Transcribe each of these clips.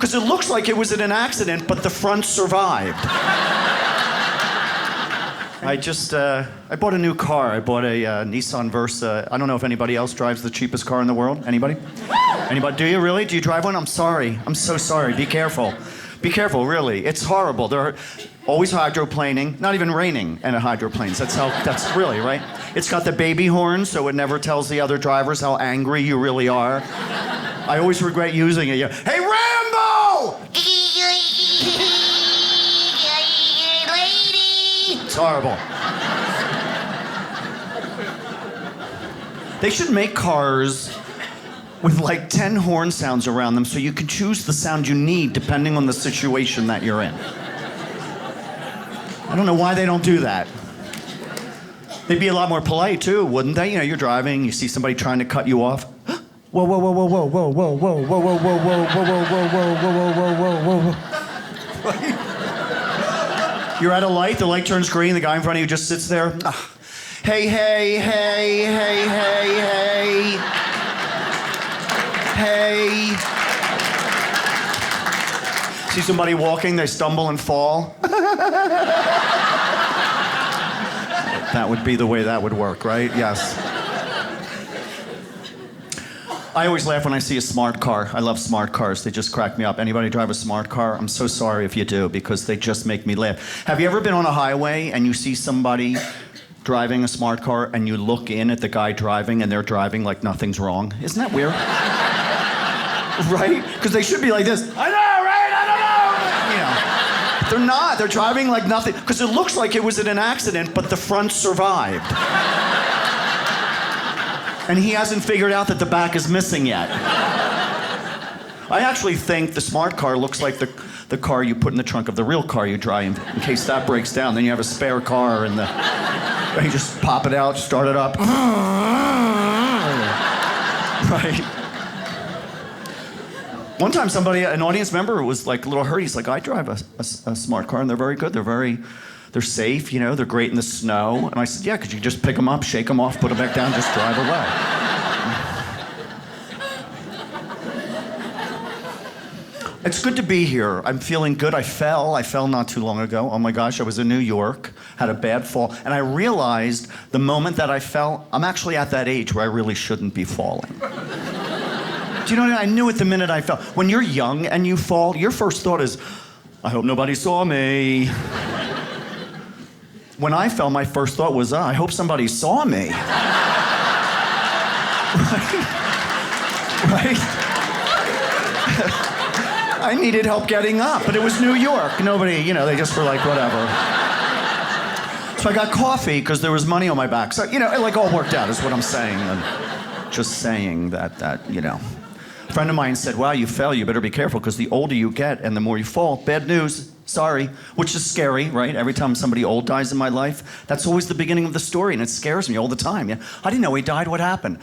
Because it looks like it was in an accident, but the front survived. I bought a new car. I bought a Nissan Versa. I don't know if anybody else drives the cheapest car in the world. Anybody? Anybody? Do you really? Do you drive one? I'm sorry. I'm so sorry. Be careful. Be careful, really. It's horrible. They're always hydroplaning. Not even raining in a hydroplanes. That's really, right? It's got the baby horn, so it never tells the other drivers how angry you really are. I always regret using it. Hey, Rambo! It's horrible. They should make cars with like 10 horn sounds around them so you can choose the sound you need depending on the situation that you're in. I don't know why they don't do that. They'd be a lot more polite too, wouldn't they? You know, you're driving, you see somebody trying to cut you off. Whoa, whoa, whoa, whoa, whoa, whoa, whoa, whoa, whoa, whoa, whoa, whoa, whoa, whoa, whoa, whoa, whoa, whoa, whoa. You're at a light, the light turns green, the guy in front of you just sits there. Hey, hey, hey, hey, hey, hey. Hey. See somebody walking, they stumble and fall. That would be the way that would work, right? Yes. I always laugh when I see a smart car. I love smart cars. They just crack me up. Anybody drive a smart car? I'm so sorry if you do, because they just make me laugh. Have you ever been on a highway and you see somebody driving a smart car and you look in at the guy driving and they're driving like nothing's wrong? Isn't that weird? Right? Because they should be like this. I know, right? I don't know. You know, they're not. They're driving like nothing. Because it looks like it was in an accident, but the front survived. And he hasn't figured out that the back is missing yet. I actually think the smart car looks like the car you put in the trunk of the real car you drive in case that breaks down. Then you have a spare car and you just pop it out, start it up. Right? One time an audience member was like a little hurt. He's like, I drive a smart car and they're very good. They're safe, you know, they're great in the snow. And I said, yeah, could you just pick them up, shake them off, put them back down, just drive away. It's good to be here. I'm feeling good. I fell not too long ago. Oh my gosh, I was in New York, had a bad fall. And I realized the moment that I fell, I'm actually at that age where I really shouldn't be falling. Do you know what I mean? I knew it the minute I fell. When you're young and you fall, your first thought is, I hope nobody saw me. When I fell, my first thought was, I hope somebody saw me. Right? I needed help getting up, but it was New York. Nobody, you know, they just were like, whatever. So I got coffee because there was money on my back. So, you know, it like all worked out is what I'm saying. I'm just saying that, you know. A friend of mine said, wow, you fell, you better be careful because the older you get and the more you fall, bad news. Sorry, which is scary, right? Every time somebody old dies in my life, that's always the beginning of the story, and it scares me all the time. Yeah, I didn't know he died. What happened?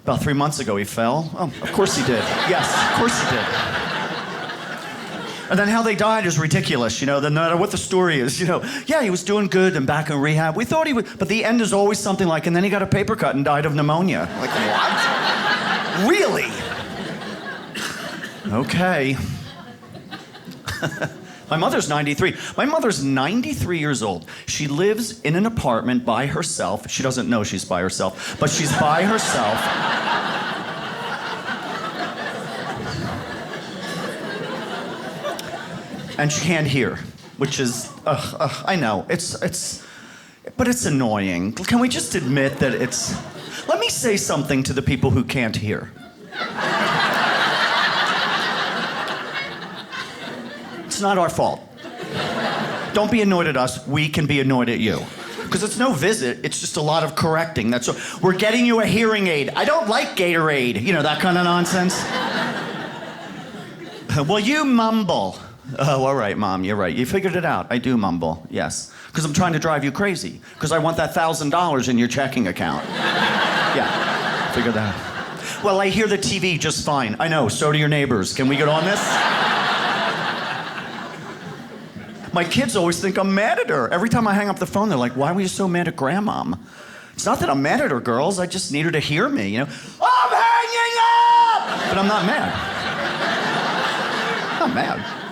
About 3 months ago, he fell. Oh, of course he did. Yes, of course he did. And then how they died is ridiculous, you know, no matter what the story is, you know. Yeah, he was doing good and back in rehab. We thought he would, but the end is always something like, and then he got a paper cut and died of pneumonia. Like, what? Really? Okay. My mother's 93. My mother's 93 years old. She lives in an apartment by herself. She doesn't know she's by herself, but she's by herself. And she can't hear, which is, I know, but it's annoying. Can we just admit that let me say something to the people who can't hear. It's not our fault. Don't be annoyed at us. We can be annoyed at you. Because it's no visit. It's just a lot of correcting. That's all. We're getting you a hearing aid. I don't like Gatorade. You know, that kind of nonsense. Well, you mumble. Oh, all right, Mom. You're right. You figured it out. I do mumble. Yes. Because I'm trying to drive you crazy. Because I want that $1,000 in your checking account. Yeah. Figure that out. Well, I hear the TV just fine. I know. So do your neighbors. Can we get on this? My kids always think I'm mad at her. Every time I hang up the phone, they're like, why were you so mad at Grandmom? It's not that I'm mad at her, girls. I just need her to hear me, you know? I'm hanging up! But I'm not mad. not mad.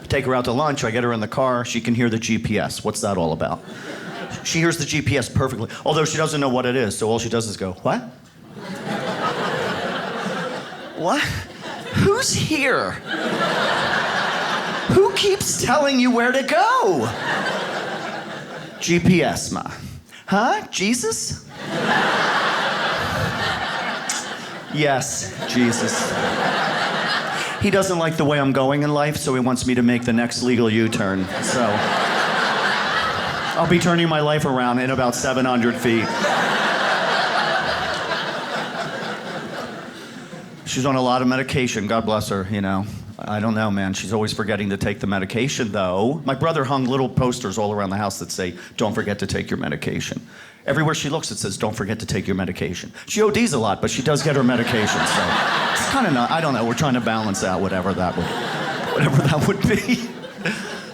Take her out to lunch. I get her in the car. She can hear the GPS. What's that all about? She hears the GPS perfectly, although she doesn't know what it is, so all she does is go, what? What? Who's here? Who keeps telling you where to go? GPS, ma. Huh? Jesus? Yes, Jesus. He doesn't like the way I'm going in life, so he wants me to make the next legal U-turn. So I'll be turning my life around in about 700 feet. She's on a lot of medication, God bless her, you know. I don't know, man. She's always forgetting to take the medication, though. My brother hung little posters all around the house that say, don't forget to take your medication. Everywhere she looks, it says, don't forget to take your medication. She ODs a lot, but she does get her medication, so it's kind of not, I don't know. We're trying to balance out whatever that would be.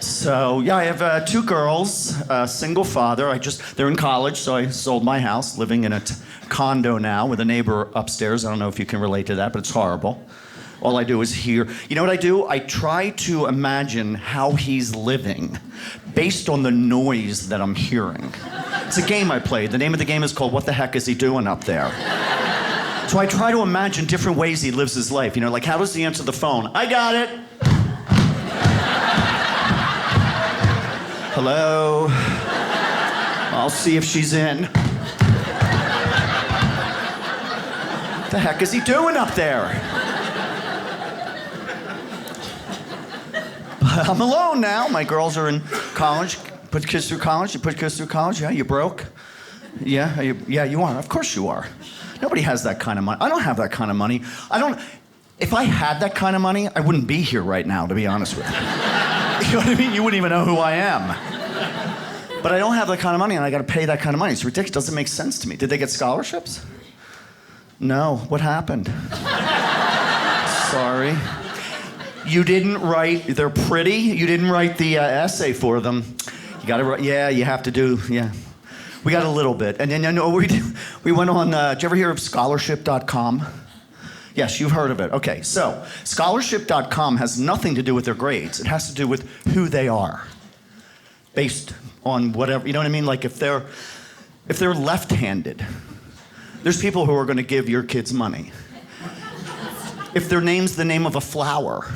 So, yeah, I have 2 girls, single father. They're in college, so I sold my house, living in a condo now with a neighbor upstairs. I don't know if you can relate to that, but it's horrible. All I do is hear. You know what I do? I try to imagine how he's living based on the noise that I'm hearing. It's a game I play. The name of the game is called What the Heck Is He Doing Up There? So I try to imagine different ways he lives his life. You know, like how does he answer the phone? I got it. Hello? I'll see if she's in. What the heck is he doing up there? I'm alone now. My girls are in college. Put kids through college. You put kids through college. Yeah, you broke. Yeah, you are. Of course you are. Nobody has that kind of money. I don't have that kind of money. If I had that kind of money, I wouldn't be here right now, to be honest with you. You know what I mean? You wouldn't even know who I am. But I don't have that kind of money, and I got to pay that kind of money. It's ridiculous. It doesn't make sense to me. Did they get scholarships? No. What happened? Sorry. You didn't write, they're pretty, you didn't write the essay for them. You gotta write, yeah, you have to do, yeah. We got a little bit. And then, you know, we went on, did you ever hear of scholarship.com? Yes, you've heard of it. Okay, so scholarship.com has nothing to do with their grades. It has to do with who they are. Based on whatever, you know what I mean? Like if they're left-handed, there's people who are gonna give your kids money. If their name's the name of a flower,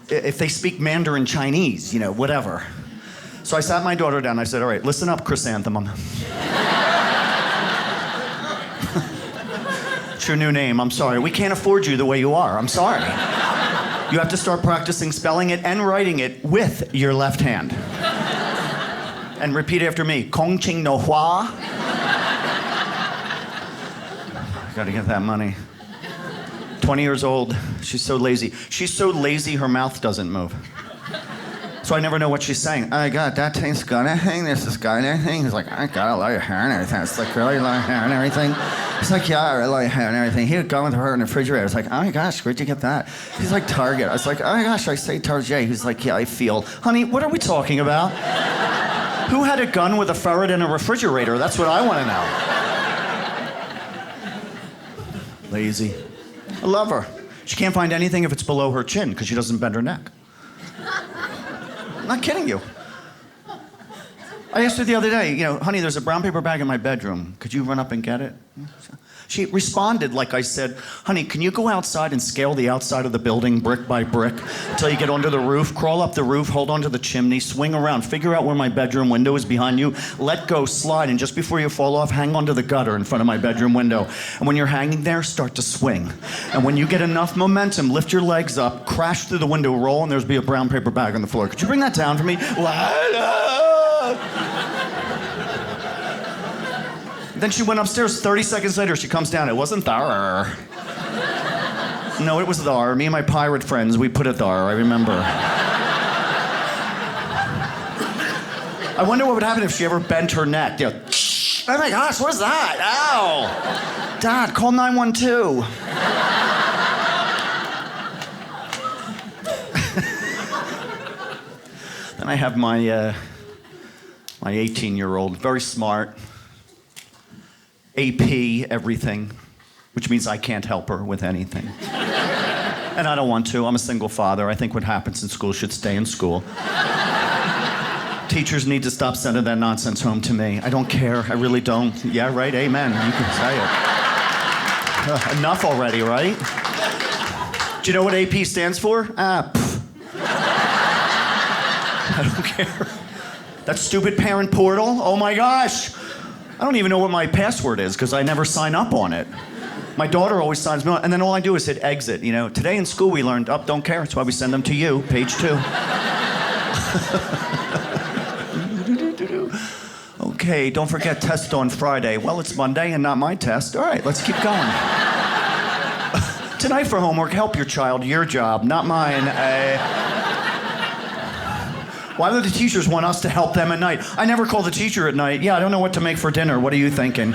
if they speak Mandarin Chinese, you know, whatever. So I sat my daughter down and I said, all right, listen up, chrysanthemum. It's your new name, I'm sorry. We can't afford you the way you are, I'm sorry. You have to start practicing spelling it and writing it with your left hand. And repeat after me, Kong Ching No Hua. Gotta get that money. 20 years old, she's so lazy. She's so lazy, her mouth doesn't move. So I never know what she's saying. I got that tastes good, I think. This is good, I think. He's like, I got a lot of hair and everything. It's like, really a lot of hair and everything? He's like, yeah, I really like hair and everything. He would go with her in the refrigerator. It's like, oh my gosh, where'd you get that? He's like, Target. I was like, oh my gosh, I say Target. He's like, yeah, I feel. Honey, what are we talking about? Who had a gun with a ferret in a refrigerator? That's what I want to know. Lazy. I love her. She can't find anything if it's below her chin because she doesn't bend her neck. I'm not kidding you. I asked her the other day, you know, honey, there's a brown paper bag in my bedroom. Could you run up and get it? She responded like I said, honey, can you go outside and scale the outside of the building brick by brick until you get onto the roof, crawl up the roof, hold onto the chimney, swing around, figure out where my bedroom window is behind you, let go, slide, and just before you fall off, hang onto the gutter in front of my bedroom window. And when you're hanging there, start to swing. And when you get enough momentum, lift your legs up, crash through the window, roll, and there's be a brown paper bag on the floor. Could you bring that down for me? Then she went upstairs. 30 seconds later, she comes down. It wasn't there. No, it was there. Me and my pirate friends, we put it there. I remember. I wonder what would happen if she ever bent her neck. You know, oh my gosh, what is that? Ow. Dad, call 912. Then I have my 18-year-old, very smart. AP, everything. which means I can't help her with anything. And I don't want to. I'm a single father. I think what happens in school should stay in school. Teachers need to stop sending that nonsense home to me. I don't care. I really don't. Yeah, right? Amen. You can say it. Enough already, right? Do you know what AP stands for? I don't care. That stupid parent portal? Oh my gosh. I don't even know what my password is because I never sign up on it. My daughter always signs me on, and then all I do is hit exit. You know, today in school we learned, don't care. That's why we send them to you, page 2. Okay, don't forget test on Friday. Well, it's Monday and not my test. All right, let's keep going. Tonight for homework, help your child, your job, not mine. Why do the teachers want us to help them at night? I never call the teacher at night. Yeah, I don't know what to make for dinner. What are you thinking?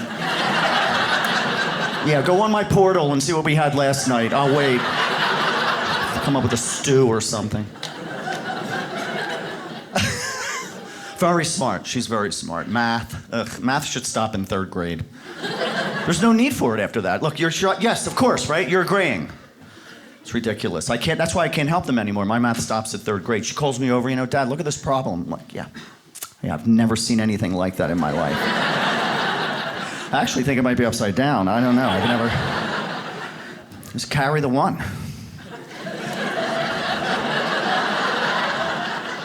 Yeah, go on my portal and see what we had last night. I'll wait. Come up with a stew or something. Very smart. She's very smart. Math. Math should stop in 3rd grade. There's no need for it after that. Look, you're sure. Yes, of course, right? You're agreeing. It's ridiculous. I can't. That's why I can't help them anymore. My math stops at 3rd grade. She calls me over. You know, Dad, look at this problem. I'm like, yeah, I've never seen anything like that in my life. I actually think it might be upside down. I don't know. I've never. Just carry the 1.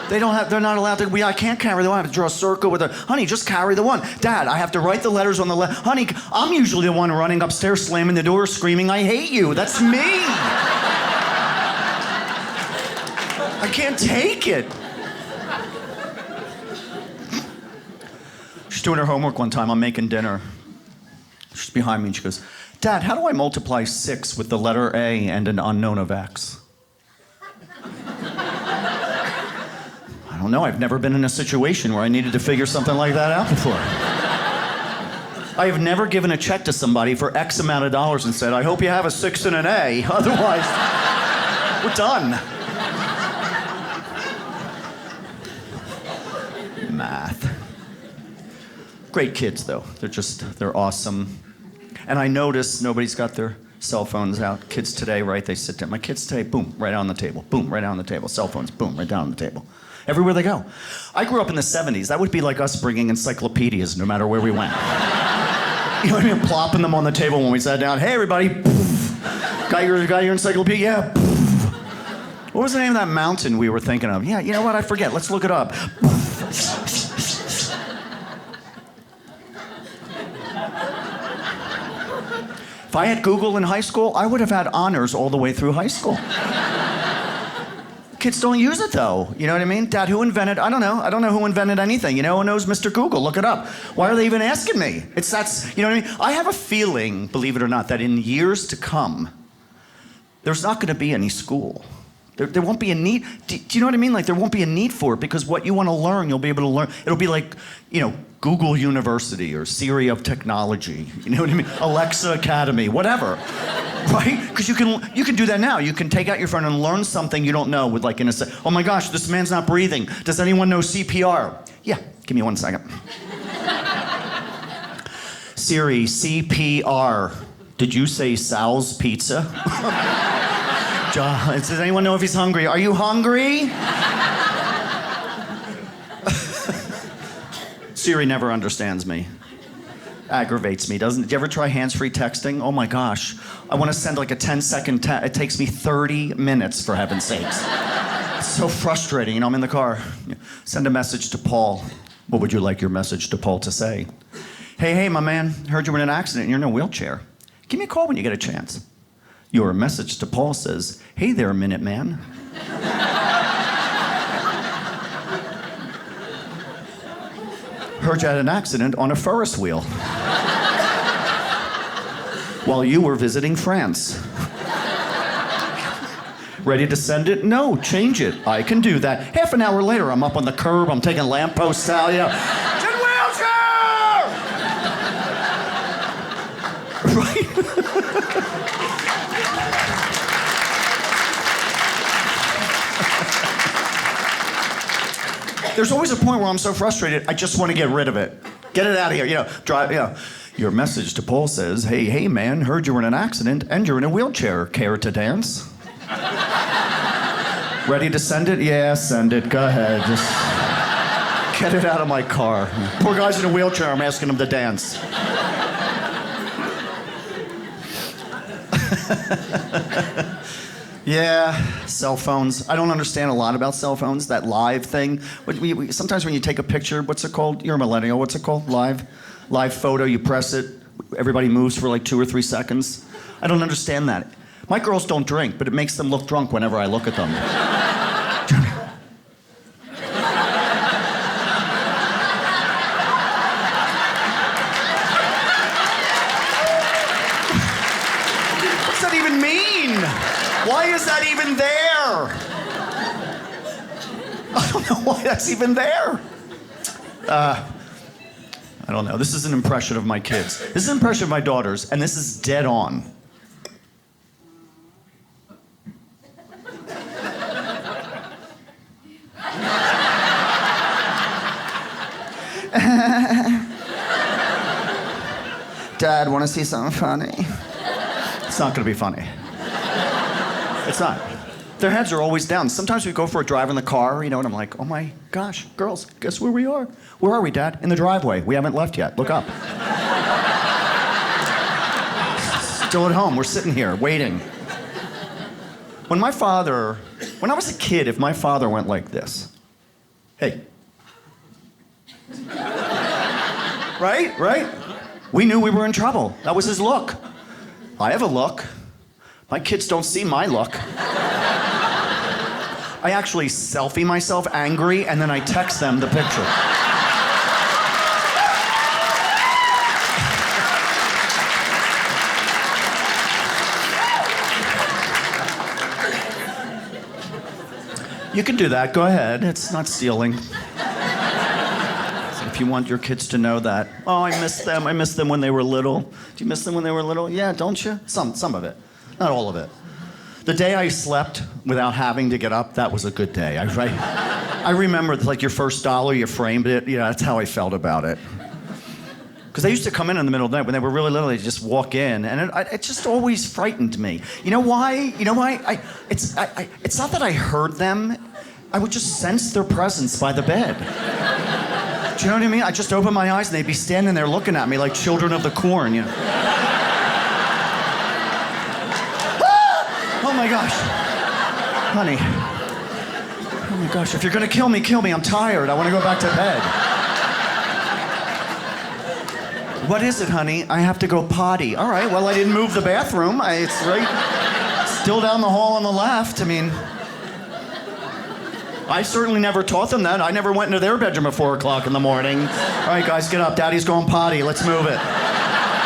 They're not allowed to, I can't carry the 1. I have to draw a circle with honey, just carry the 1. Dad, I have to write the letters on the left. Honey, I'm usually the one running upstairs, slamming the door, screaming, I hate you. That's me. I can't take it. She's doing her homework one time. I'm making dinner. She's behind me and she goes, Dad, how do I multiply 6 with the letter A and an unknown of X? I don't know. I've never been in a situation where I needed to figure something like that out before. I have never given a check to somebody for X amount of dollars and said, I hope you have a 6 and an A. Otherwise, we're done. Math. Great kids, though. They're awesome. And I notice nobody's got their cell phones out. Kids today, right, they sit down. My kids today, boom, right on the table. Boom, right on the table. Cell phones, boom, right down on the table. Everywhere they go. I grew up in the 70s. That would be like us bringing encyclopedias no matter where we went. You know what I mean? Plopping them on the table when we sat down. Hey, everybody. Got your encyclopedia? Yeah. What was the name of that mountain we were thinking of? Yeah, you know what? I forget. Let's look it up. If I had Google in high school, I would have had honors all the way through high school. Kids don't use it, though. You know what I mean? Dad, who invented? I don't know. I don't know who invented anything. You know who knows Mr. Google? Look it up. Why are they even asking me? You know what I mean? I have a feeling, believe it or not, that in years to come, there's not going to be any school. There won't be a need. Do you know what I mean? Like, there won't be a need for it because what you want to learn, you'll be able to learn. It'll be like, you know, Google University or Siri of Technology. You know what I mean? Alexa Academy, whatever. Right? Because you can do that now. You can take out your phone and learn something you don't know with like in a second. Oh my gosh, this man's not breathing. Does anyone know CPR? Yeah, give me 1 second. Siri, CPR. Did you say Sal's Pizza? Does anyone know if he's hungry? Are you hungry? Siri never understands me. Aggravates me, doesn't it? Do you ever try hands-free texting? Oh my gosh. I want to send like a 10-second text. It takes me 30 minutes, for heaven's sakes. It's so frustrating. You know, I'm in the car. Send a message to Paul. What would you like your message to Paul to say? Hey, my man, heard you were in an accident and you're in a wheelchair. Give me a call when you get a chance. Your message to Paul says, hey there, Minuteman. Heard you had an accident on a Ferris wheel while you were visiting France. Ready to send it? No, change it. I can do that. Half an hour later, I'm up on the curb. I'm taking lampposts out. Yeah. In wheelchair! Right? There's always a point where I'm so frustrated, I just want to get rid of it. Get it out of here, you know, drive, you know. Your message to Paul says, hey, man, heard you were in an accident and you're in a wheelchair. Care to dance? Ready to send it? Yeah, send it. Go ahead. Just get it out of my car. Poor guy's in a wheelchair. I'm asking him to dance. Yeah, cell phones. I don't understand a lot about cell phones, that live thing. Sometimes when you take a picture, what's it called? You're a millennial. What's it called? Live photo, you press it. Everybody moves for like 2 or 3 seconds. I don't understand that. My girls don't drink, but it makes them look drunk whenever I look at them. What's that even mean? Why is that even there? I don't know why that's even there. I don't know. This is an impression of my kids. This is an impression of my daughters, and this is dead on. Dad, want to see something funny? It's not going to be funny. It's not. Their heads are always down. Sometimes we go for a drive in the car, and I'm like, oh my gosh, girls, guess where we are? Where are we, Dad? In the driveway. We haven't left yet. Look up. Still at home. We're sitting here waiting. When I was a kid, if my father went like this, hey. Right? We knew we were in trouble. That was his look. I have a look. My kids don't see my look. I actually selfie myself angry, and then I text them the picture. You can do that. Go ahead. It's not stealing. If you want your kids to know that. Oh, I miss them. I miss them when they were little. Do you miss them when they were little? Yeah, don't you? Some of it. Not all of it. The day I slept without having to get up, that was a good day. I remember, like, your first dollar, you framed it. That's how I felt about it. Because they used to come in the middle of the night when they were really little. They'd just walk in, and it just always frightened me. You know why? It's not that I heard them. I would just sense their presence by the bed. Do you know what I mean? I just open my eyes and they'd be standing there looking at me like children of the corn, Oh my gosh. Honey. Oh my gosh, if you're gonna kill me, kill me. I'm tired. I wanna go back to bed. What is it, honey? I have to go potty. All right, well, I didn't move the bathroom. It's right still down the hall on the left. I certainly never taught them that. I never went into their bedroom at 4 o'clock in the morning. All right, guys, get up. Daddy's going potty. Let's move it.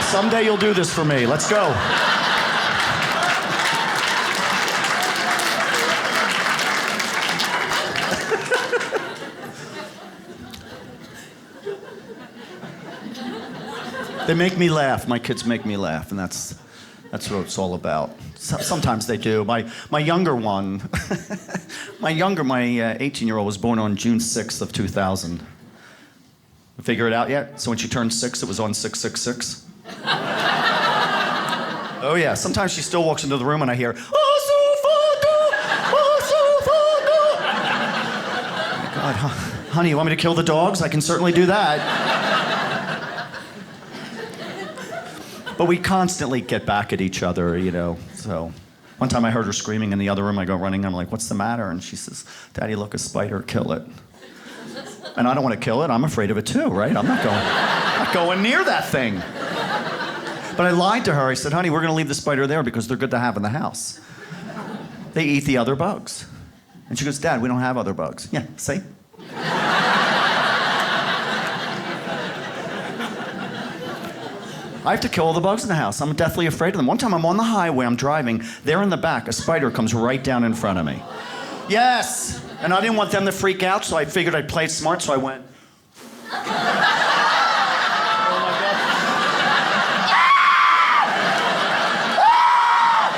Someday you'll do this for me. Let's go. They make me laugh. My kids make me laugh, and that's what it's all about. Sometimes they do. My younger one, my 18-year-old was born on June 6th of 2000. Figure it out yet? So when she turned 6, it was on 666. Oh yeah. Sometimes she still walks into the room and I hear, oh my God, honey, you want me to kill the dogs? I can certainly do that. But we constantly get back at each other, So one time I heard her screaming in the other room. I go running. I'm like, what's the matter? And she says, Daddy, look, a spider, kill it. And I don't want to kill it. I'm afraid of it too, right? I'm not going near that thing. But I lied to her. I said, honey, we're going to leave the spider there because they're good to have in the house. They eat the other bugs. And she goes, Dad, we don't have other bugs. Yeah, see? I have to kill all the bugs in the house. I'm deathly afraid of them. One time I'm on the highway, I'm driving, they're in the back, a spider comes right down in front of me. Yes! And I didn't want them to freak out, so I figured I'd play it smart, so I went. Oh my God.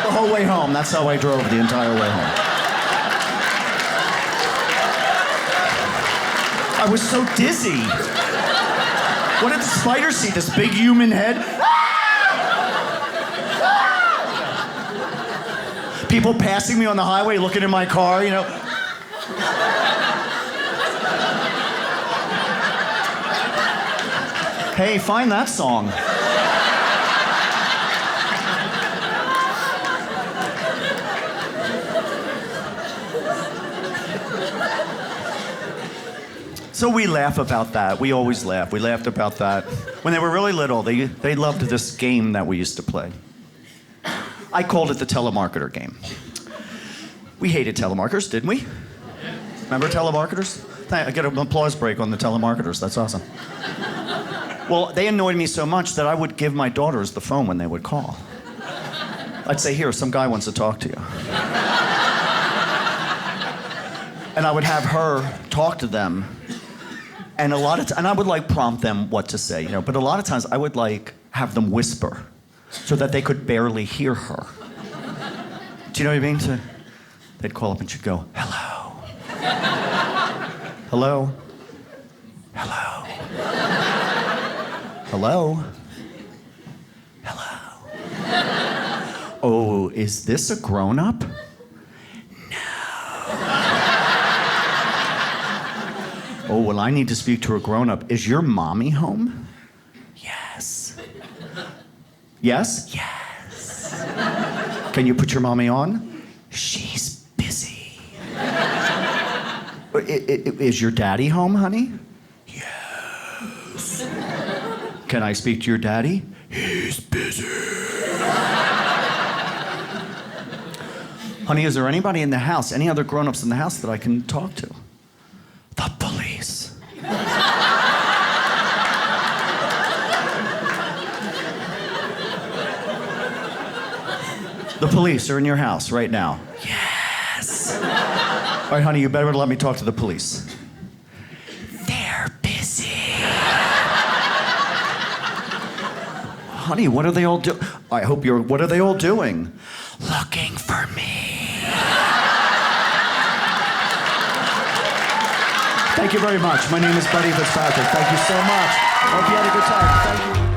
The whole way home, that's how I drove the entire way home. I was so dizzy. What did the spider see? This big human head? People passing me on the highway, looking in my car, you know. Hey, find that song. So we laugh about that. We always laugh. We laughed about that. When they were really little, they loved this game that we used to play. I called it the Telemarketer game. We hated telemarketers, didn't we? Remember telemarketers? I get an applause break on the telemarketers. That's awesome. Well, they annoyed me so much that I would give my daughters the phone when they would call. I'd say, here, some guy wants to talk to you. And I would have her talk to them. And and I would like prompt them what to say, you know, but a lot of times I would like have them whisper so that they could barely hear her. Do you know what I mean? So they'd call up and she'd go, hello. Hello. Hello. Hello. Hello. Oh, is this a grown-up? Oh, well, I need to speak to a grown-up. Is your mommy home? Yes. Yes? Yes. Can you put your mommy on? She's busy. Is your daddy home, honey? Yes. Can I speak to your daddy? He's busy. Honey, is there anybody in the house, any other grown-ups in the house that I can talk to? The police. The police are in your house right now. Yes. All right, honey, you better let me talk to the police. They're busy. Honey, what are they all doing? What are they all doing? Looking for me. Thank you very much. My name is Buddy Fitzpatrick. Thank you so much. Hope you had a good time. Thank you.